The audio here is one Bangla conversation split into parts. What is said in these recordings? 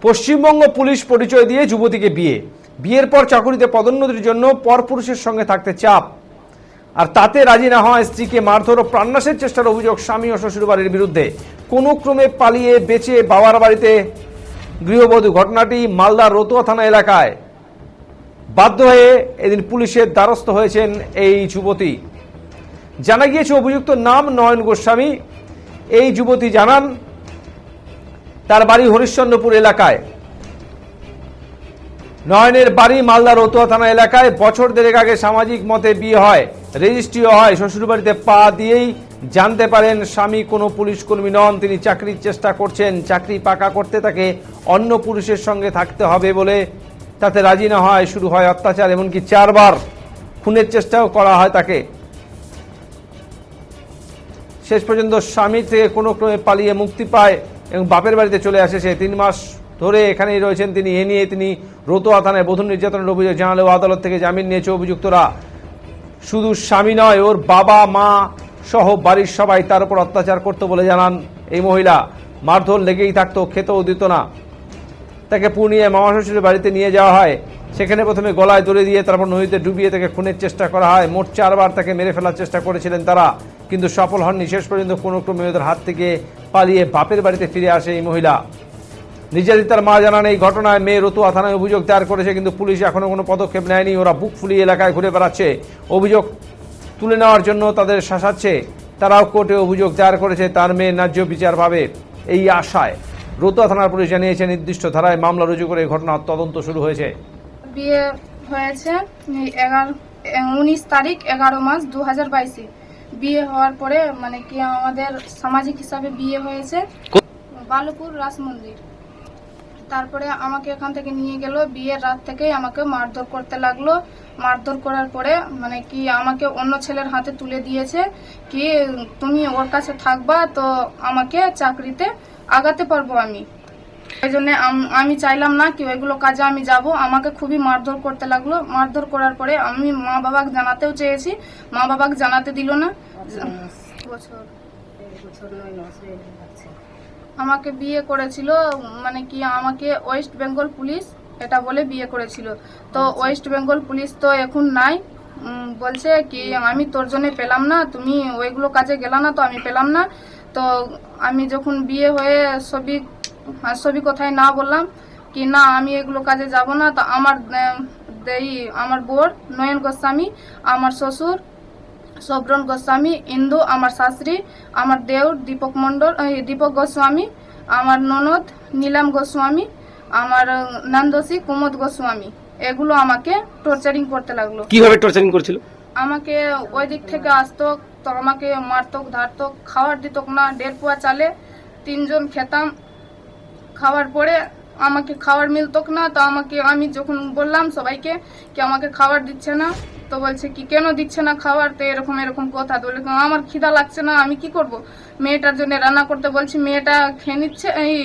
পশ্চিমবঙ্গ পুলিশ পরিচয় দিয়ে যুবতীকে বিয়ের পর চাকুরিতে পদোন্নতির জন্য পরপুরুষের সঙ্গে থাকতে চাপ, আর তাতে রাজি না হওয়া স্ত্রীকে মারধর ও প্রাণনাশের চেষ্টার অভিযোগ স্বামী ও শ্বশুরবাড়ির বিরুদ্ধে। কোনো ক্রমে পালিয়ে বেঁচে বাবার বাড়িতে গৃহবধূ। ঘটনাটি মালদার রতুয়া থানা এলাকায়। বাধ্য হয়ে এদিন পুলিশের দ্বারস্থ হয়েছেন এই যুবতী। জানা গিয়েছে অভিযুক্ত নাম নয়ন গোস্বামী। এই যুবতী জানান তার বাড়ি হরিশ্চন্দ্রপুর এলাকায়। নয়নের বাড়ি মালদা রতুয়া থানা এলাকায়। বছর দেড়েক আগে সামাজিক মতে বিয়ে হয়, রেজিস্ট্রিও হয়। শ্বশুরবাড়িতে পা দিয়েই জানতে পারেন স্বামী কোনো পুলিশ কর্মী নন, তিনি চাকরির চেষ্টা করছেন। চাকরি পাকা করতে তাকে অন্য পুরুষের সঙ্গে থাকতে হবে বলে তাতে রাজি না হয় শুরু হয় অত্যাচার, এমনকি 4 বার খুনের চেষ্টাও করা হয় তাকে। শেষ পর্যন্ত স্বামী থেকে কোনো ক্রমে পালিয়ে মুক্তি পায় এবং বাপের বাড়িতে চলে আসে সে। 3 মাস ধরে এখানেই রয়েছেন তিনি। এ নিয়ে তিনি রতুয়া থানায় বধূ নির্যাতনের অভিযোগ জানালেও আদালত থেকে জামিন নিয়েছে অভিযুক্তরা। শুধু স্বামী নয়, ওর বাবা মা সহ বাড়ির সবাই তার উপর অত্যাচার করতো বলে জানান এই মহিলা। মারধর লেগেই থাকতো, খেতেও দিত না। তাকে পূর্ণিয়ায় মামা শ্বশুরের বাড়িতে নিয়ে যাওয়া হয়। সেখানে প্রথমে গলায় দড়ি দিয়ে তারপর নদীতে ডুবিয়ে তাকে খুনের চেষ্টা করা হয়। মোট 4 বার তাকে মেরে ফেলার চেষ্টা করেছিলেন তারা, কিন্তু সফল হননি। শেষ পর্যন্ত কোনো ক্রমে ওদের হাত থেকে পালিয়ে বাপের বাড়িতে ফিরে আসে এই মহিলা। নির্যাতিতার মা জানান এই ঘটনায় মেয়ে রতুয়া থানায় অভিযোগ দায়ের করেছে, কিন্তু পুলিশ এখনো কোনো পদক্ষেপ নেয়নি। ওরা বুক ফুলিয়ে এলাকায় ঘুরে বেড়াচ্ছে, অভিযোগ তুলে নেওয়ার জন্য তাদের শাসাচ্ছে। তারাও কোর্টে অভিযোগ দায়ের করেছে তার মেয়ে ন্যায্য বিচার পাবে এই আশায়। রতুয়া থানার পুলিশ জানিয়েছে নির্দিষ্ট ধারায় মামলা রুজু করে ঘটনার তদন্ত শুরু হয়েছে। বিয়ে হয়েছে 19 তারিখ 11 মাস 2022। বিয়ে হওয়ার পরে মানে কি আমাদের সামাজিক হিসাবে বিয়ে হয়েছে বালুপুর রাস মন্দির। তারপরে আমাকে এখান থেকে নিয়ে গেল। বিয়ের রাত থেকেই আমাকে মারধর করতে লাগলো। মারধর করার পরে মানে কি আমাকে অন্য ছেলের হাতে তুলে দিয়েছে কি তুমি ওর কাছে থাকবা তো আমাকে চাকরিতে আগাতে পারবো আমি। এই জন্য আমি চাইলাম না কি ওইগুলো কাজে আমি যাব। আমাকে খুবই মারধর করতে লাগলো। মারধর করার পরে আমি মা বাবাকে জানাতেও চেয়েছি, মা বাবাকে জানাতে দিল না। আমাকে বিয়ে করেছিল মানে কি আমাকে ওয়েস্ট বেঙ্গল পুলিশ এটা বলে বিয়ে করেছিল। তো ওয়েস্ট বেঙ্গল পুলিশ তো এখন নাই। বলছে কি আমি তোর জন্য পেলাম না, তুমি ওইগুলো কাজে গেলা না তো আমি পেলাম না। তো আমি যখন বিয়ে হয়ে সবই কথাই না বললাম কি না আমি এগুলো কাজে যাব না। তো আমার বোর নয়ন গোস্বামী, আমার শ্বশুর সব্রন গোস্বামী, ইন্দু আমার শাশুড়ি, আমার দেওর দীপক গোস্বামী, আমার ননদ নীলাম গোস্বামী, আমার নন্দসী কুমোদ গোস্বামী, এগুলো আমাকে টর্চারিং করতে লাগলো। কিভাবে টর্চারিং করছিল? আমাকে ওই দিক থেকে আসতো তো আমাকে মারতো, ধারতো, খাওয়ার দিত না। 1.5 পোয়া চালে 3 জন খেতাম। খাওয়ার পরে আমাকে খাবার মিলতো না। তো আমি যখন বললাম সবাইকে কি আমাকে খাবার দিচ্ছে না, তো বলছে কি কেন দিচ্ছে না খাবার, তো এরকম কথা। তো বলে আমার খিদা লাগছে না, আমি কি করব। মেয়েটার জন্য রান্না করতে বলছি, মেয়েটা খেয়ে নিচ্ছে, এই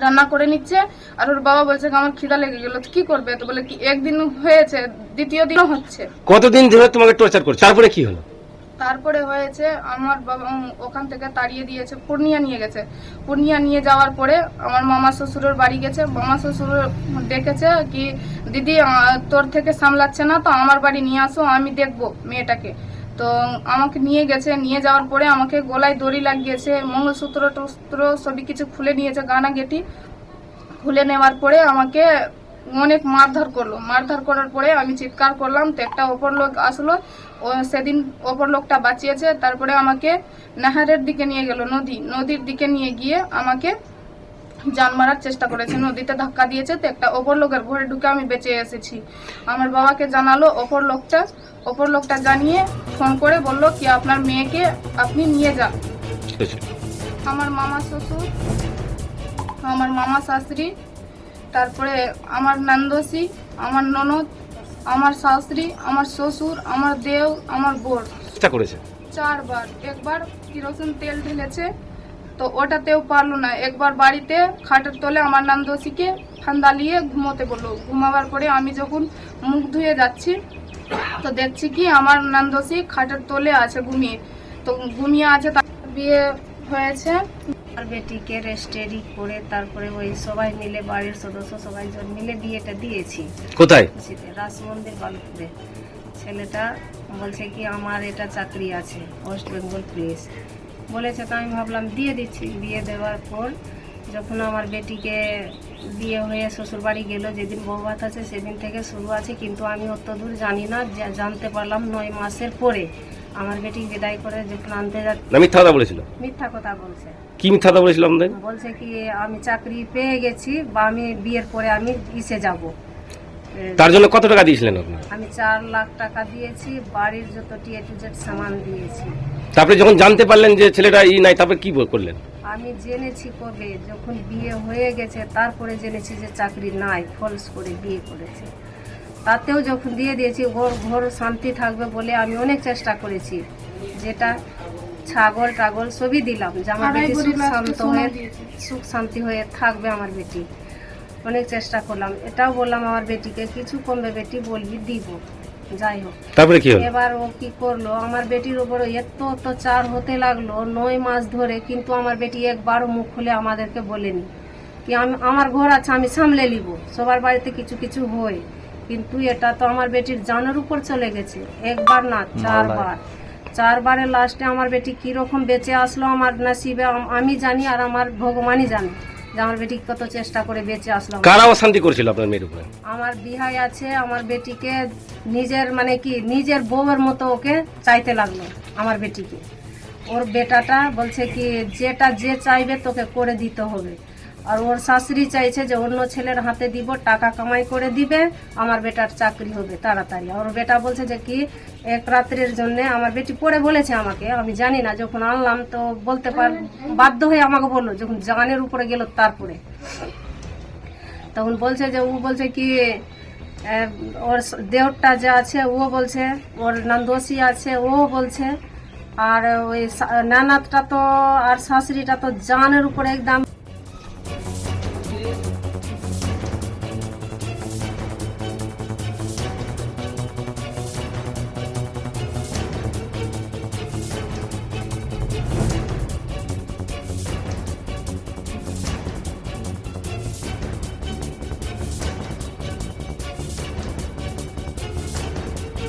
রান্না করে নিচ্ছে। আর ওর বাবা বলছে আমার খিদা লেগে গেল, কি করবে। তো বলে কি একদিন হয়েছে, দ্বিতীয় দিনও হচ্ছে। কতদিন ধরে তোমাকে টর্চার করছে? তারপরে কি হলো? তারপরে হয়েছে আমার বাবা ওখান থেকে তাড়িয়ে দিয়েছে, পূর্ণিয়া নিয়ে গেছে। পূর্ণিয়া নিয়ে যাওয়ার পরে আমার মামা শ্বশুরের বাড়ি গেছে। মামা শ্বশুর ডেকেছে কি দিদি তোর থেকে সামলাচ্ছে না তো আমার বাড়ি নিয়ে আসো, আমি দেখবো মেয়েটাকে। তো আমাকে নিয়ে গেছে। নিয়ে যাওয়ার পরে আমাকে গলায় দড়ি লাগিয়েছে, মঙ্গলসূত্র টুস্ত্র সবই কিছু খুলে নিয়েছে, গানা গেটি খুলে নেওয়ার পরে আমাকে অনেক মারধর করলো। মারধর করার পরে আমি চিৎকার করলাম তো একটা অপর লোক আসলো। সেদিন অপর লোকটা বাঁচিয়েছে। তারপরে আমাকে নাহারের দিকে নিয়ে গেল, নদীর দিকে নিয়ে গিয়ে আমাকে জান মারার চেষ্টা করেছে। নদীতে ধাক্কা দিয়েছে তো একটা অপর লোকের ঘরে ঢুকে আমি বেঁচে এসেছি। আমার বাবাকে জানালো অপর লোকটা জানিয়ে ফোন করে বললো কি আপনার মেয়েকে আপনি নিয়ে যান। আমার মামা শ্বশুর, আমার মামা শাশুড়ি, তারপরে আমার নন্দসী, আমার ননদ, আমার শাশুড়ি, আমার শ্বশুর, আমার দেও, আমার বোর চেষ্টা করেছে 4 বার। একবার কিরোসিন তেল ঢেলেছে তো ওটাতেও পারলো না। একবার বাড়িতে খাটের তলে আমার নন্দসীকে ঠান্ডা নিয়ে ঘুমোতে বললো। ঘুমাবার পরে আমি যখন মুখ ধুয়ে যাচ্ছি তো দেখছি কি আমার নন্দসী খাটের তলে আছে ঘুমিয়ে। তো ঘুমিয়ে আছে। বিয়ে হয়েছে আর বেটিকে রেজিস্ট্রি করে তারপরে ওই সবাই মিলে বাড়ির সদস্য সবাই জন মিলে বিয়েটা দিয়েছি কোথায়? রাস মন্দির বালুপুরে। ছেলেটা বলছে কি আমার এটা চাকরি আছে ওয়েস্ট বেঙ্গল পুলিশ বলেছে, তো আমি ভাবলাম দিয়ে দিচ্ছি। বিয়ে দেওয়ার পর যখন আমার বেটিকে বিয়ে হয়ে শ্বশুর বাড়ি গেল, যেদিন বউ ভাত আছে সেদিন থেকে শুরু আছে, কিন্তু আমি অত দূর জানি না, জানতে পারলাম 9 মাসের পরে আমার বেটি বিদায় করে যখন আনতে যাচ্ছে। না, মিথ্যা কথা বলেছিল। মিথ্যা কথা বলছে। কি মিথ্যা কথা বলেছিল আমাদের? বলছে কি আমি চাকরি পেয়ে গেছি বা আমি বিয়ের পরে আমি ইসে যাব। তার জন্য কত টাকা দিয়েছিলেন আপনি? আমি 4 লাখ টাকা দিয়েছি, বাড়ির যত A to Z সামান দিয়েছি। তারপরে যখন জানতে পারলেন যে ছেলেটা নাই, তারপরে কি করলেন? আমি জেনেছি কবে, যখন বিয়ে হয়ে গেছে তারপরে জেনেছি যে চাকরি নাই, ফলস করে বিয়ে করেছে। তাতেও যখন দিয়ে দিয়েছি ওর ঘর শান্তি থাকবে বলে আমি অনেক চেষ্টা করেছি, যেটা ছাগল টাগল সবই দিলাম যে আমার বেটি সুখ শান্তি হয়ে থাকবে আমার বেটি। অনেক চেষ্টা করলাম, এটাও বললাম আমার বেটিকে কিছু কমবে বেটি বলবি দিব। যাই হোক, তারপরে কি হলো? এবার ও কি করলো, আমার বেটির উপর এত অত্যাচার হতে লাগলো 9 মাস ধরে, কিন্তু আমার বেটি একবারও মুখ খুলে আমাদেরকে বলেনি কি আমার ঘর আছে আমি সামলে নিব, সবার বাড়িতে কিছু কিছু হয়, কিন্তু এটা তো আমার বেটির জানের উপর চলে গেছে। একবার না 4বারের লাস্টে আমার বেটি কিরকম বেঁচে আসলো আমার নসিবে আমি জানি, আর আমার ভগবানই জানে যে আমার বেটি কত চেষ্টা করে বেঁচে আসলো। কারা অশান্তি করেছিল আপনার মেয়ের উপরে? আমার বিহাই আছে, আমার বেটিকে নিজের মানে কি নিজের বউয়ের মতো ওকে চাইতে লাগলো আমার বেটিকে। ওর বেটাটা বলছে কি যেটা যে চাইবে তোকে করে দিতে হবে, আর ওর শাশুড়ি চাইছে যে অন্য ছেলের হাতে দিব, টাকা কামাই করে দিবে, আমার বেটার চাকরি হবে তাড়াতাড়ি। আর ওর বেটা বলছে যে কি এক রাত্রের জন্য, আমার বেটি পরে বলেছে আমাকে, আমি জানি না, যখন আনলাম তো বলতে বাধ্য হয়ে আমাকে বললো, যখন জানের উপরে গেল তারপরে তখন বলছে যে ও বলছে কি ওর দেওরটা যে আছে ও বলছে, ওর নন্দোসী আছে ও বলছে, আর ওই নানাতটা তো আর শাশুড়িটা তো জানের উপরে একদম